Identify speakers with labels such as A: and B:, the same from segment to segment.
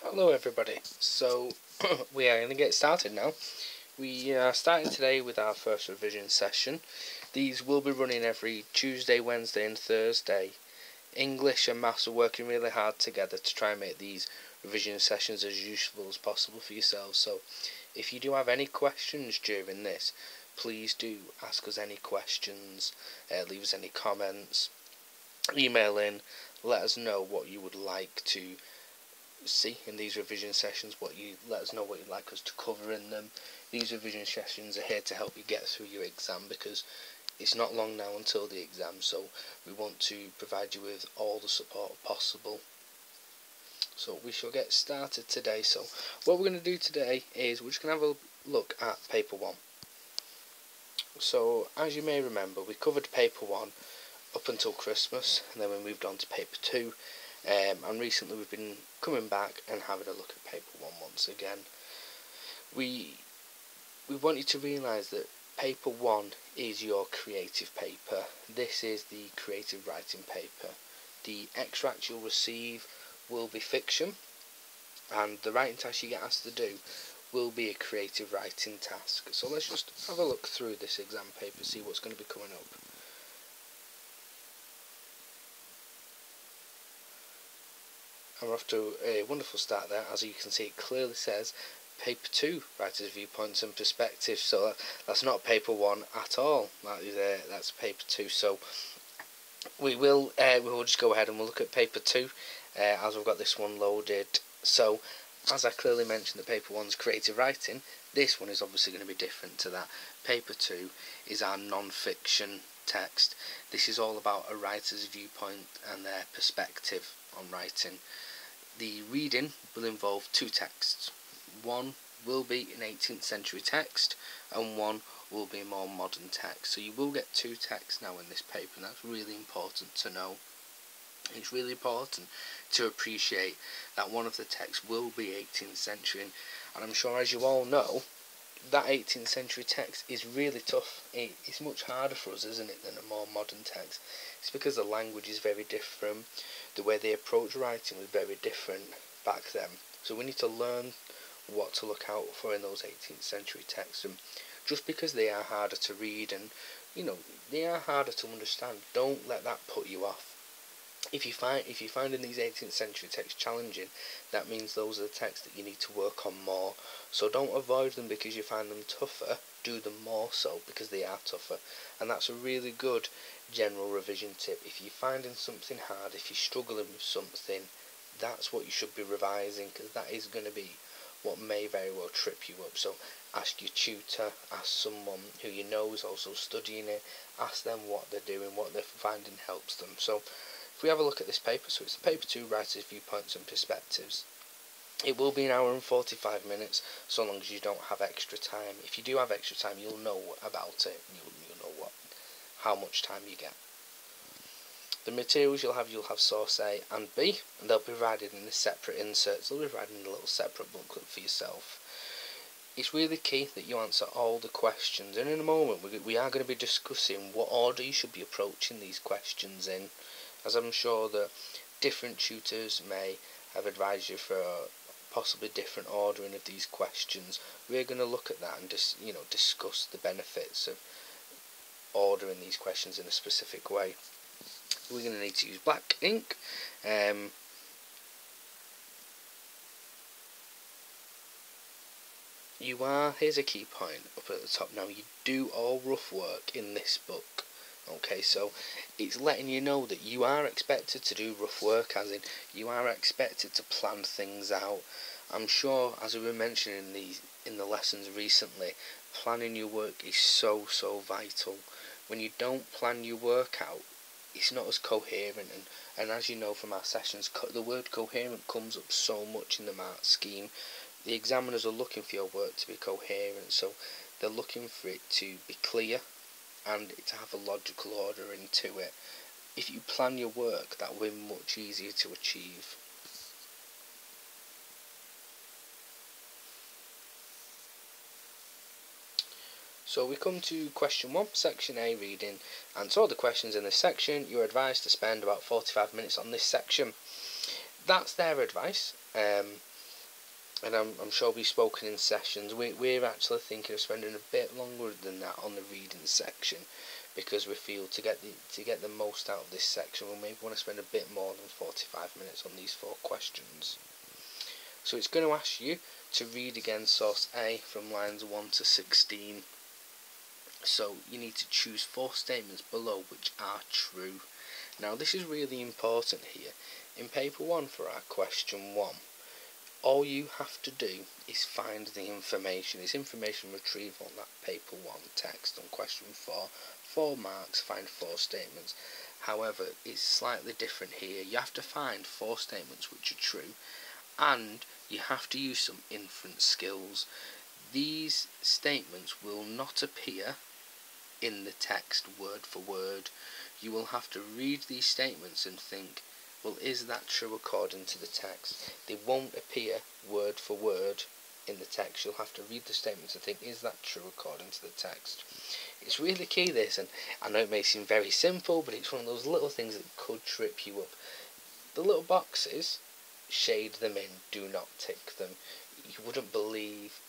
A: Hello everybody, so we are going to get started now. We are starting today with our first revision session. These will be running every Tuesday, Wednesday and Thursday. English and Maths are working really hard together to try and make these revision sessions as useful as possible for yourselves. So if you do have any questions during this, please do ask us any questions, leave us any comments, email in, let us know what you would like to see in these revision sessions, let us know what you'd like us to cover in them. These revision sessions are here to help you get through your exam, because it's not long now until the exam, so we want to provide you with all the support possible. So we shall get started today. So what we're going to do today is we're just going to have a look at paper 1. So as you may remember, we covered paper 1 up until Christmas, and then we moved on to paper 2. And recently we've been coming back and having a look at paper 1 once again. We want you to realise that paper 1 is your creative paper. This is the creative writing paper. The extract you'll receive will be fiction, and the writing task you get asked to do will be a creative writing task. So let's just have a look through this exam paper, see what's going to be coming up. I'm off to a wonderful start there. As you can see, it clearly says paper 2, writer's viewpoints and perspectives. So that's not paper 1 at all. That's paper 2. So we will just go ahead and we'll look at paper 2 as we've got this one loaded. So as I clearly mentioned that paper 1's creative writing, this one is obviously going to be different to that. Paper 2 is our non-fiction text. This is all about a writer's viewpoint and their perspective on writing. The reading will involve 2 texts. One will be an 18th century text and one will be a more modern text. So you will get 2 texts now in this paper, and that's really important to know. It's really important to appreciate that one of the texts will be 18th century, and I'm sure, as you all know, that 18th century text is really tough. It's much harder for us, isn't it, than a more modern text. It's because the language is very different. The way they approach writing was very different back then. So we need to learn what to look out for in those 18th century texts. And just because they are harder to read and they are harder to understand, don't let that put you off. If you find in these 18th century texts challenging, that means those are the texts that you need to work on more. So don't avoid them because you find them tougher, do them more so because they are tougher. And that's a really good general revision tip. If you're finding something hard, if you're struggling with something, that's what you should be revising, because that is going to be what may very well trip you up. So ask your tutor, ask someone who you know is also studying it, ask them what they're doing, what they're finding helps them. So if we have a look at this paper, so it's the paper 2, writer's viewpoints and perspectives. It will be an hour and 45 minutes, so long as you don't have extra time. If you do have extra time, you'll know about it. You'll know how much time you get. The materials you'll have source A and B, and they'll be provided in a separate insert. So they'll be provided in a little separate booklet for yourself. It's really key that you answer all the questions, and in a moment we are going to be discussing what order you should be approaching these questions in, as I'm sure that different tutors may have advised you for possibly different ordering of these questions. We're going to look at that and just discuss the benefits of ordering these questions in a specific way. We're going to need to use black ink. Here's a key point up at the top now, you do all rough work in this book. Okay, so it's letting you know that you are expected to do rough work, as in you are expected to plan things out. I'm sure, as we were mentioning in the lessons recently, planning your work is so vital. When you don't plan your work out, it's not as coherent, and as you know from our sessions, the word coherent comes up so much in the mark scheme. The examiners are looking for your work to be coherent, so they're looking for it to be clear and to have a logical order into it. If you plan your work, that will be much easier to achieve. So we come to question 1, section A, reading. Answer all the questions in this section. You're advised to spend about 45 minutes on this section. that's their advice. And I'm sure we've spoken in sessions. We're actually thinking of spending a bit longer than that on the reading section, because we feel to get the most out of this section, we may want to spend a bit more than 45 minutes on these 4 questions. So it's going to ask you to read again source A from lines 1 to 16. So you need to choose 4 statements below which are true. Now this is really important here. In paper 1 for our question 1, all you have to do is find the information. It's information retrieval on that paper 1 text on question 4. 4 marks, find 4 statements. However, it's slightly different here. You have to find 4 statements which are true, and you have to use some inference skills. These statements will not appear in the text word for word. You will have to read these statements and think, well, is that true according to the text? They won't appear word for word in the text. You'll have to read the statements and think, is that true according to the text? It's really key, this, and I know it may seem very simple, but it's one of those little things that could trip you up. The little boxes, shade them in, do not tick them. You wouldn't believe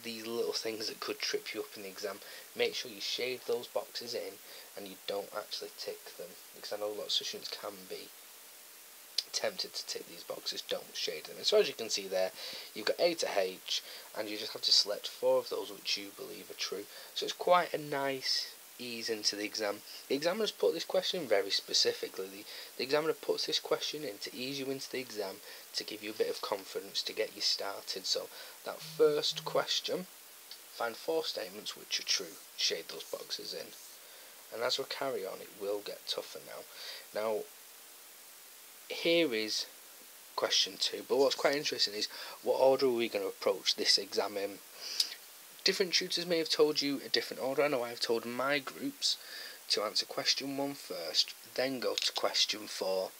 A: these little things that could trip you up in the exam. Make sure you shade those boxes in and you don't actually tick them, because I know lots of students can be tempted to tick these boxes. Don't shade them. And so as you can see there, you've got A to H, and you just have to select 4 of those which you believe are true. So it's quite a nice ease into the exam. The examiner's put this question very specifically. The examiner puts this question in to ease you into the exam, to give you a bit of confidence, to get you started. So that first question, find 4 statements which are true, shade those boxes in. And as we carry on, it will get tougher now. Now, here is question 2, but what's quite interesting is what order are we going to approach this exam in? Different tutors may have told you a different order. I know I've told my groups to answer question 1 first, then go to question 4.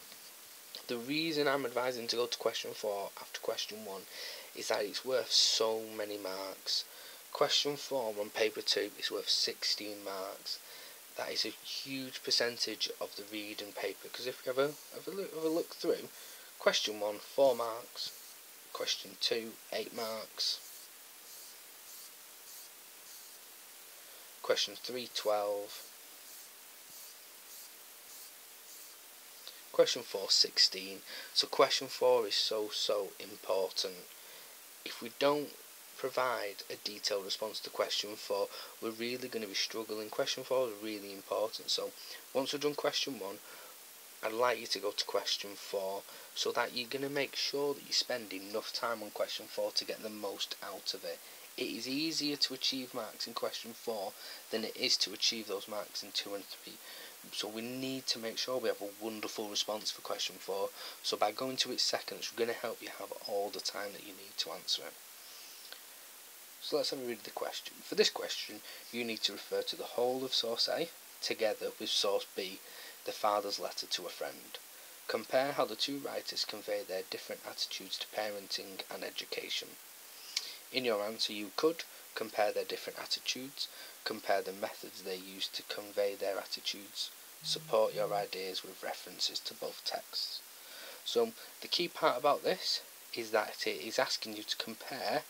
A: The reason I'm advising to go to question 4 after question 1 is that it's worth so many marks. Question 4 on paper 2 is worth 16 marks. That is a huge percentage of the reading paper, because if you have a look through, question 1, 4 marks, question 2, 8 marks, question 3, 12, question 4, 16. So question 4 is so important. If we don't provide a detailed response to question 4, we're really going to be struggling. Question 4 is really important. So once we've done question 1, I'd like you to go to question 4, so that you're going to make sure that you spend enough time on question 4 to get the most out of it. It is easier to achieve marks in question 4 than it is to achieve those marks in 2 and 3. So we need to make sure we have a wonderful response for question 4. So by going to it second, it's going to help you have all the time that you need to answer it. So let's have a read of the question. For this question, you need to refer to the whole of source A together with source B, the father's letter to a friend. Compare how the 2 writers convey their different attitudes to parenting and education. In your answer, you could compare their different attitudes, compare the methods they use to convey their attitudes, support your ideas with references to both texts. So the key part about this is that it is asking you to compare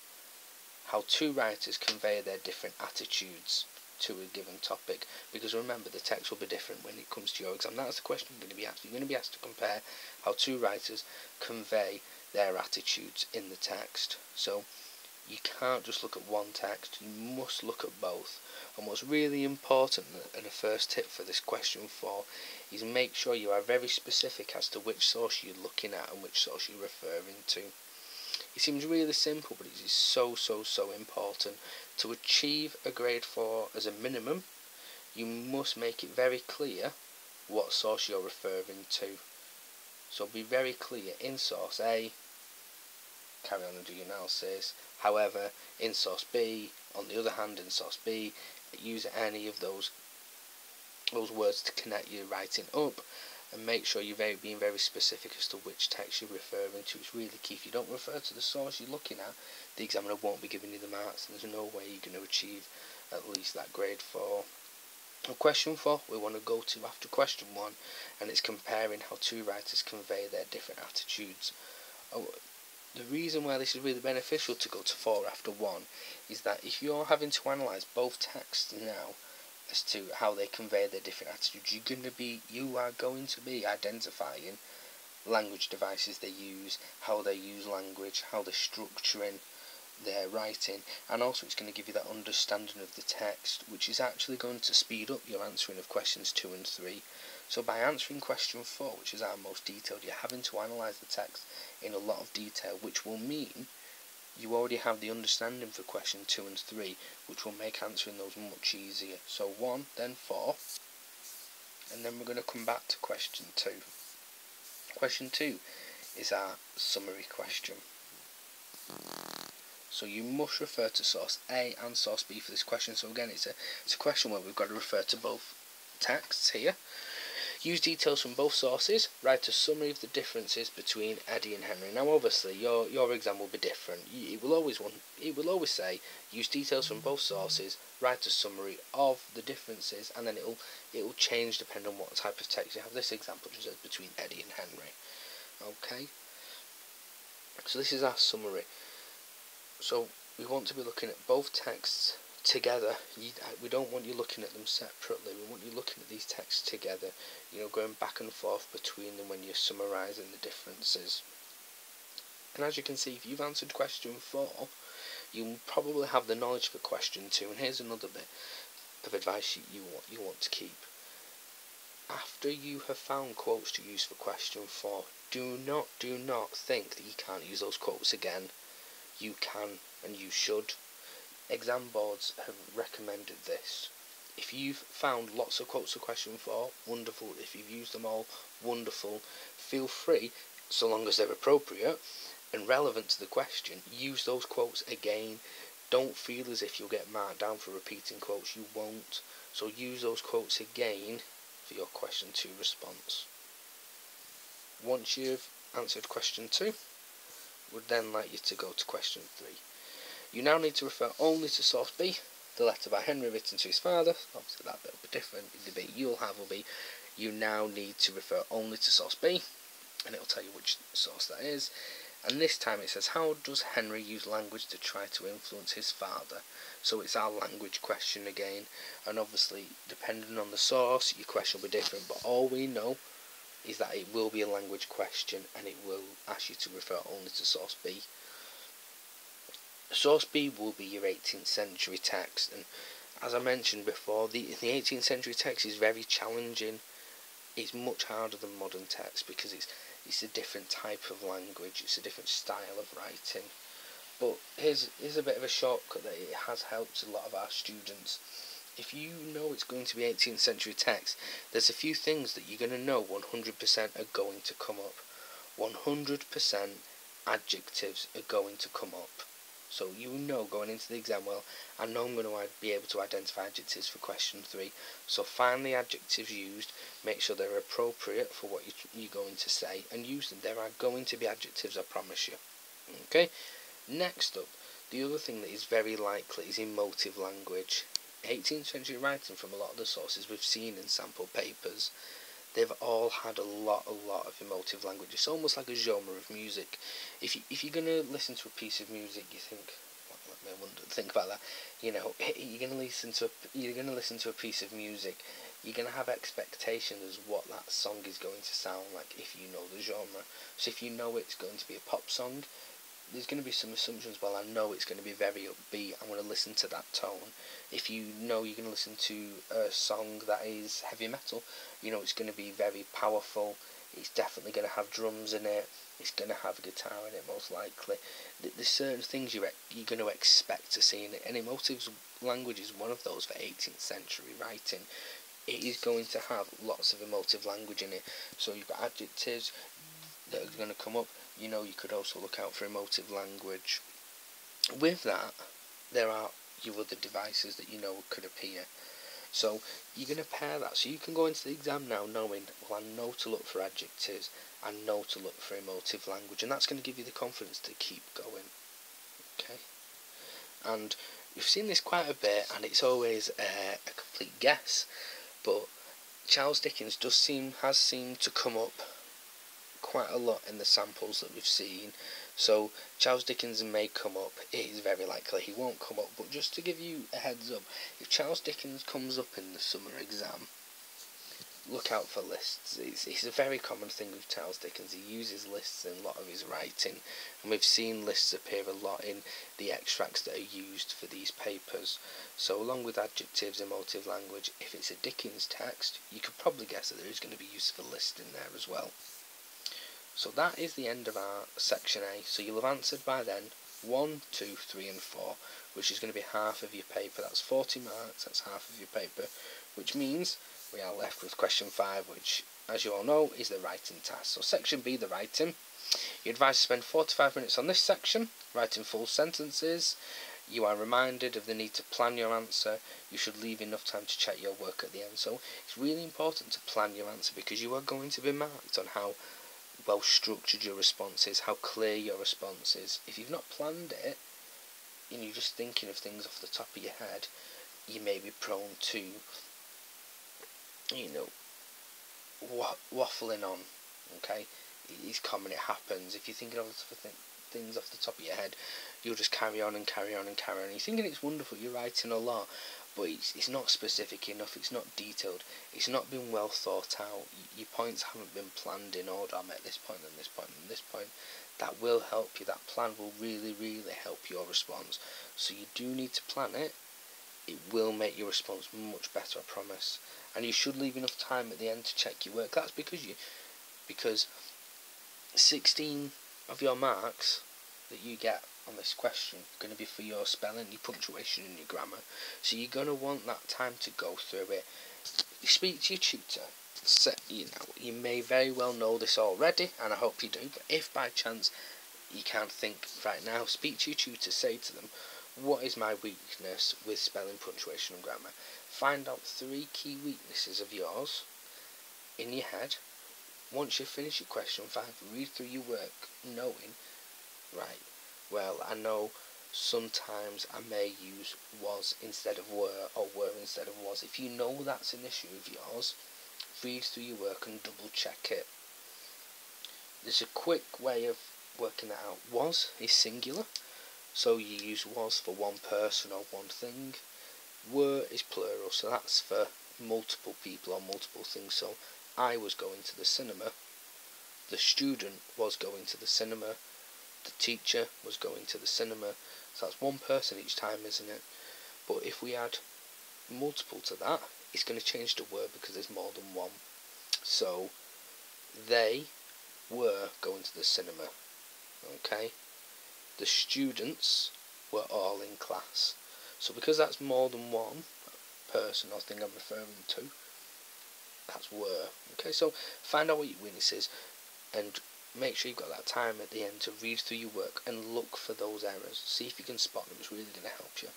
A: how 2 writers convey their different attitudes to a given topic, because remember, the text will be different when it comes to your exam. That's the question you're going to be asked. You're going to be asked to compare how 2 writers convey their attitudes in the text. So you can't just look at one text, you must look at both. And what's really important, and the first tip for this question 4, is make sure you are very specific as to which source you're looking at and which source you're referring to. It seems really simple, but it is so important. To achieve a grade 4 as a minimum, you must make it very clear what source you're referring to. So be very clear in source A, carry on and do your analysis. However, in source B, on the other hand, in source B, use any of those words to connect your writing up, and make sure you're being very specific as to which text you're referring to. It's really key. If you don't refer to the source you're looking at, the examiner won't be giving you the marks, and there's no way you're going to achieve at least that grade 4. Question 4 we want to go to after question 1, and it's comparing how two writers convey their different attitudes. The reason why this is really beneficial to go to 4 after 1 is that if you're having to analyse both texts now as to how they convey their different attitudes, you are going to be identifying language devices they use, how they use language, how they're structuring their writing, and also it's going to give you that understanding of the text, which is actually going to speed up your answering of questions 2 and 3. So by answering question 4, which is our most detailed, you're having to analyse the text in a lot of detail, which will mean you already have the understanding for question 2 and 3, which will make answering those much easier. So 1, then 4, and then we're going to come back to question 2. Question 2 is our summary question. So you must refer to source A and source B for this question. So again, it's a question where we've got to refer to both texts here. Use details from both sources. Write a summary of the differences between Eddie and Henry. Now, obviously, your exam will be different. It will always say use details from both sources. Write a summary of the differences, and then it will change depending on what type of text you have. This example just says between Eddie and Henry. Okay. So this is our summary. So we want to be looking at both texts together. We don't want you looking at them separately. We want you looking at these texts together, going back and forth between them when you're summarising the differences. And as you can see, if you've answered question 4, you probably have the knowledge for question 2. And here's another bit of advice you want to keep. After you have found quotes to use for question 4, do not think that you can't use those quotes again. You can and you should. Exam boards have recommended this. If you've found lots of quotes for question 4, wonderful. If you've used them all, wonderful. Feel free, so long as they're appropriate and relevant to the question, use those quotes again. Don't feel as if you'll get marked down for repeating quotes. You won't. So use those quotes again for your question 2 response. Once you've answered question 2, would then like you to go to question 3. You now need to refer only to source B, the letter by Henry written to his father. Obviously that bit will be different. The bit you'll have will be, you now need to refer only to source B, and it will tell you which source that is. And this time it says, how does Henry use language to try to influence his father? So it's our language question again, and obviously depending on the source your question will be different, but all we know is that it will be a language question and it will ask you to refer only to source B. Source B will be your 18th century text, and as I mentioned before, the 18th century text is very challenging. It's much harder than modern text because it's a different type of language, it's a different style of writing. But here's a bit of a shortcut that it has helped a lot of our students. If you know it's going to be 18th century text, there's a few things that you're going to know 100% are going to come up. 100% adjectives are going to come up. So you know going into the exam, well, I know I'm going to be able to identify adjectives for question 3. So find the adjectives used, make sure they're appropriate for what you're going to say, and use them. There are going to be adjectives, I promise you. Okay? Next up, the other thing that is very likely is emotive language. 18th century writing, from a lot of the sources we've seen in sample papers, they've all had a lot of emotive language. It's almost like a genre of music. If you're going to listen to a piece of music, you think, think about that. You're going to listen to a piece of music. You're going to have expectations as what that song is going to sound like if you know the genre. So if you know it's going to be a pop song, there's going to be some assumptions. Well, I know it's going to be very upbeat. I'm going to listen to that tone. If you know you're going to listen to a song that is heavy metal, it's going to be very powerful. It's definitely going to have drums in it. It's going to have a guitar in it, most likely. There's certain things you're going to expect to see in it. And emotive language is one of those for 18th century writing. It is going to have lots of emotive language in it. So you've got adjectives that are going to come up. You could also look out for emotive language. With that, there are your other devices that could appear. So you're going to pair that. So you can go into the exam now knowing, well, I know to look for adjectives, I know to look for emotive language, and that's going to give you the confidence to keep going. Okay? And we've seen this quite a bit, and it's always a complete guess, but Charles Dickens has seemed to come up quite a lot in the samples that we've seen. So Charles Dickens may come up. It is very likely he won't come up, but just to give you a heads up, if Charles Dickens comes up in the summer exam, look out for lists. It's a very common thing with Charles Dickens. He uses lists in a lot of his writing, and we've seen lists appear a lot in the extracts that are used for these papers. So along with adjectives, emotive language, if it's a Dickens text, you could probably guess that there is going to be use of a list in there as well. So that is the end of our section A. So you'll have answered by then 1, 2, 3 and 4, which is going to be half of your paper. That's 40 marks, that's half of your paper, which means we are left with question 5, which, as you all know, is the writing task. So section B, the writing. You're advised to spend 45 minutes on this section, writing full sentences. You are reminded of the need to plan your answer. You should leave enough time to check your work at the end. So it's really important to plan your answer, because you are going to be marked on how well structured your response is, how clear your response is. If you've not planned it and you're just thinking of things off the top of your head, you may be prone to, waffling on. Okay, it's common, it happens. If you're thinking of things off the top of your head, you'll just carry on and carry on and carry on. You're thinking it's wonderful, you're writing a lot, but it's not specific enough, it's not detailed, it's not been well thought out. Your points haven't been planned in order. I'm at this point and this point and this point. That will help you. That plan will really, really help your response. So you do need to plan it. It will make your response much better, I promise. And you should leave enough time at the end to check your work. That's because 16 of your marks that you get on this question are going to be for your spelling, your punctuation and your grammar. So you're going to want that time to go through it. You speak to your tutor. So, you may very well know this already, and I hope you do, but if by chance you can't think right now, speak to your tutor. Say to them, what is my weakness with spelling, punctuation and grammar? Find out 3 key weaknesses of yours in your head. Once you finish your question 5, read through your work knowing, right, well, I know sometimes I may use was instead of were, or were instead of was. If you know that's an issue of yours, read through your work and double check it. There's a quick way of working that out. Was is singular, so you use was for one person or one thing. Were is plural, so that's for multiple people or multiple things. So I was going to the cinema, the student was going to the cinema, the teacher was going to the cinema. So that's one person each time, isn't it? But if we add multiple to that, it's going to change the word because there's more than one. So they were going to the cinema. Okay, the students were all in class. So because that's more than one person or thing I'm referring to, that's were. Okay, so find out what your weakness is and make sure you've got that time at the end to read through your work and look for those errors. See if you can spot them. It's really going to help you.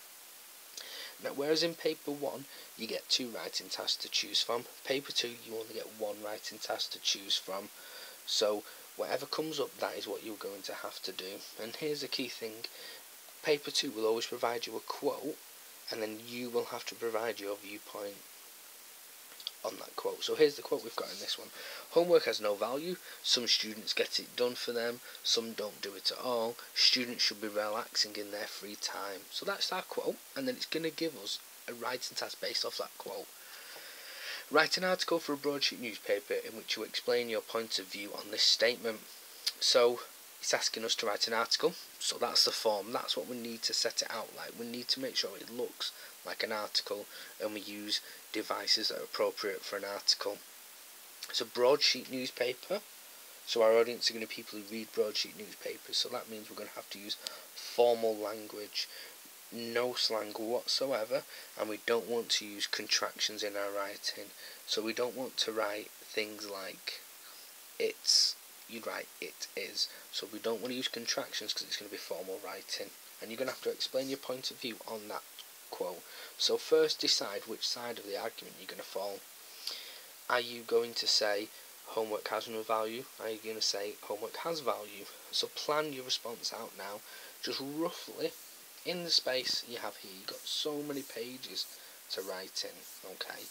A: Now, whereas in paper 1 you get 2 writing tasks to choose from, paper 2 you only get 1 writing task to choose from. So whatever comes up, that is what you're going to have to do. And here's a key thing: paper 2 will always provide you a quote, and then you will have to provide your viewpoint on that quote. So here's the quote we've got in this one: homework has no value. Some students get it done for them, some don't do it at all. Students should be relaxing in their free time. So that's our quote, and then it's going to give us a writing task based off that quote. Write an article for a broadsheet newspaper in which you explain your point of view on this statement. So it's asking us to write an article, so that's the form, that's what we need to set it out like. We need to make sure it looks like an article, and we use devices that are appropriate for an article. It's a broadsheet newspaper, so our audience are going to be people who read broadsheet newspapers, so that means we're going to have to use formal language, no slang whatsoever, and we don't want to use contractions in our writing. So we don't want to write things like it's, you'd write it is. So we don't want to use contractions because it's going to be formal writing, and you're going to have to explain your point of view on that quote. So first decide which side of the argument you're going to fall. Are you going to say homework has no value? Are you going to say homework has value? So plan your response out now, just roughly in the space you have here, you've got so many pages to write in, okay?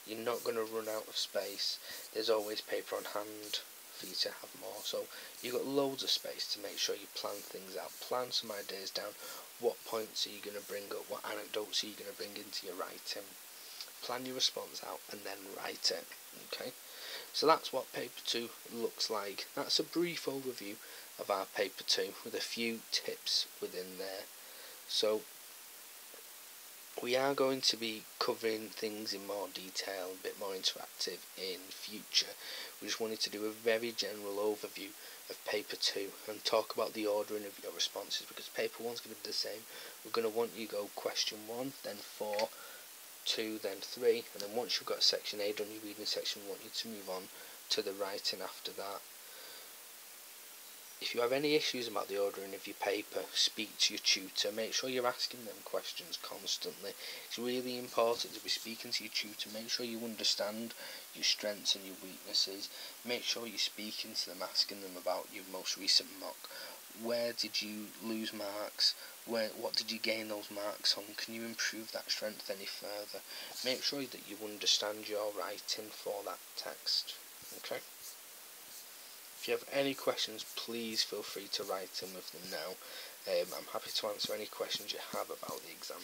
A: You're not going to run out of space. There's always paper on hand for you to have more, so you've got loads of space to make sure you plan things out, plan some ideas down. What points are you going to bring up, what anecdotes are you going to bring into your writing? Plan your response out and then write it, okay? So that's what paper 2 looks like. That's a brief overview of our paper 2 with a few tips within there. So we are going to be covering things in more detail, a bit more interactive in future. We just wanted to do a very general overview of paper 2 and talk about the ordering of your responses, because paper 1 is going to be the same. We're going to want you to go question 1, then 4, 2, then 3, and then once you've got section A done, your reading section, we want you to move on to the writing after that. If you have any issues about the ordering of your paper, speak to your tutor. Make sure you're asking them questions constantly. It's really important to be speaking to your tutor. Make sure you understand your strengths and your weaknesses. Make sure you're speaking to them, asking them about your most recent mock. Where did you lose marks? What did you gain those marks on? Can you improve that strength any further? Make sure that you understand your writing for that text. Okay? If you have any questions, please feel free to write in with them now. I'm happy to answer any questions you have about the exam.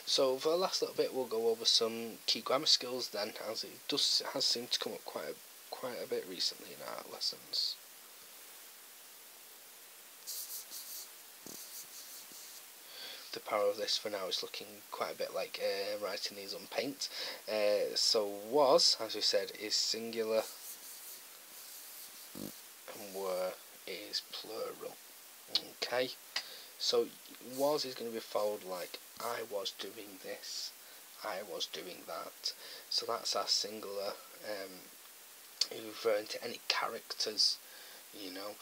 A: So for the last little bit, we'll go over some key grammar skills then, as it has seemed to come up quite a bit recently in our lessons. The power of this for now is looking quite a bit like writing these on paint. So was, as we said, is singular and were is plural. Okay, so was is going to be followed like I was doing this, I was doing that. So that's our singular, referring to any characters, you know.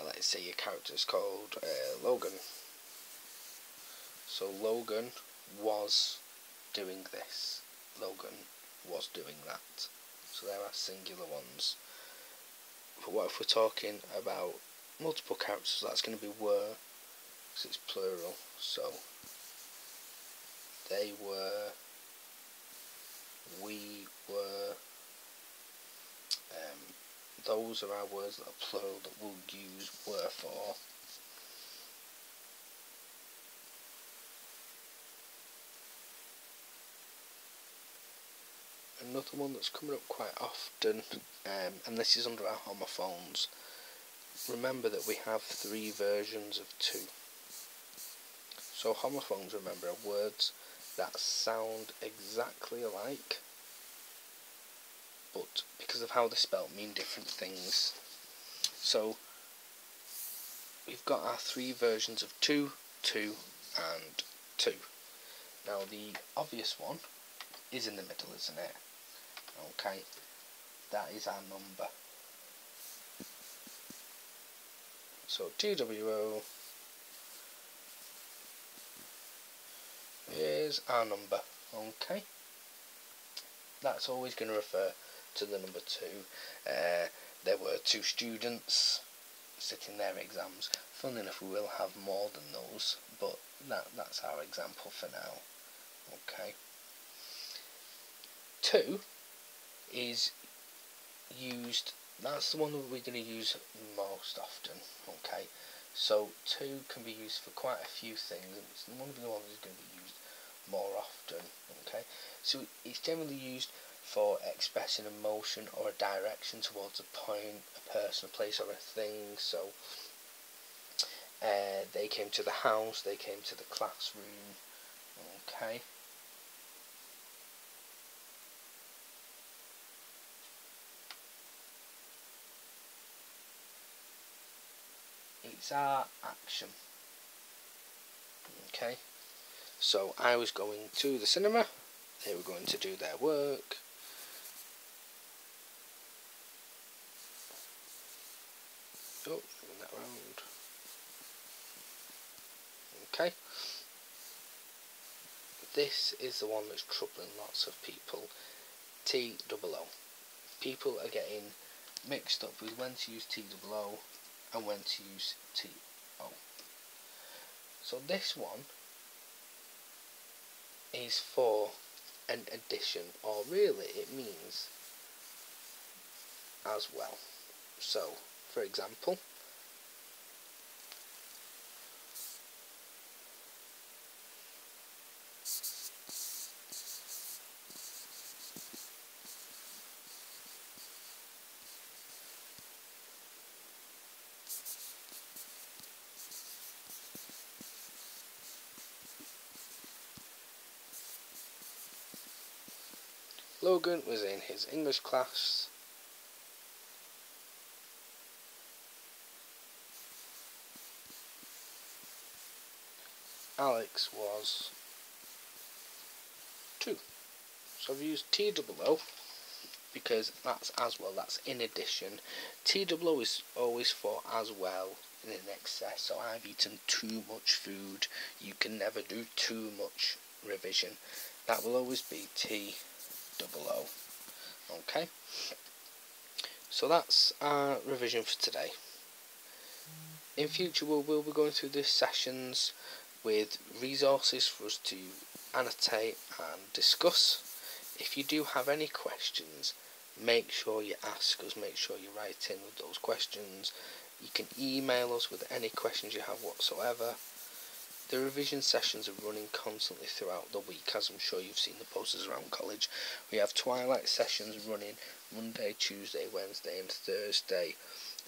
A: Let's say your character is called Logan. So Logan was doing this, Logan was doing that. So there are singular ones. But what if we're talking about multiple characters? That's going to be were, because it's plural. So they were, we were. Those are our words that are plural that we'll use were for. Another one that's coming up quite often, and this is under our homophones. Remember that we have 3 versions of 2. So homophones, remember, are words that sound exactly alike, but because of how they're spelled, mean different things. So we've got our 3 versions of 2, 2, and 2. Now the obvious one is in the middle, isn't it? Okay, that is our number. So TWO is our number. Okay, that's always going to refer to the number 2. There were 2 students sitting their exams. Funnily enough, we will have more than those, but that's our example for now. Okay. 2 is used, that's the one that we're going to use most often. Okay, so 2 can be used for quite a few things, and it's one of the ones that's going to be used more often. Okay, so it's generally used for expressing emotion or a direction towards a point, a person, a place, or a thing. So they came to the house, they came to the classroom. Okay. It's our action. Okay, so I was going to the cinema, they were going to do their work. Oh, moving that round. Okay, this is the one that's troubling lots of people. TOO. people are getting mixed up with when to use TOO and when to use TO. So this one is for an addition, or really it means as well. So, for example, Logan was in his English class Alex was 2. So I've used TOO because that's as well, that's in addition. TOO is always for as well and in excess. So I've eaten too much food. You can never do too much revision. That will always be TOO. Okay? So that's our revision for today. In future we'll be going through these sessions with resources for us to annotate and discuss. If you do have any questions, make sure you ask us, make sure you write in with those questions. You can email us with any questions you have whatsoever. The revision sessions are running constantly throughout the week, as I'm sure you've seen the posters around college. We have twilight sessions running Monday, Tuesday, Wednesday and Thursday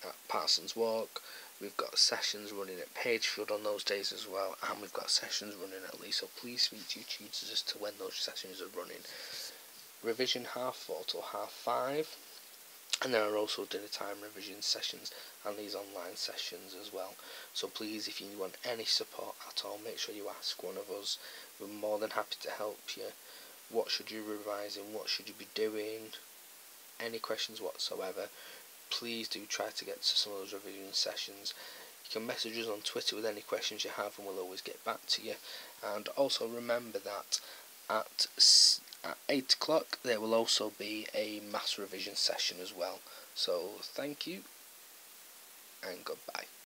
A: at Parsons Walk. We've got sessions running at Pagefield on those days as well, and we've got sessions running at Lee, so please speak to your tutors as to when those sessions are running. Revision 4:30 till 5:30, and there are also dinner time revision sessions and these online sessions as well. So please, if you want any support at all, make sure you ask one of us. We're more than happy to help you. What should you revise in? What should you be doing? Any questions whatsoever, please do try to get to some of those revision sessions. You can message us on Twitter with any questions you have and we'll always get back to you. And also remember that at 8 o'clock there will also be a maths revision session as well. So thank you and goodbye.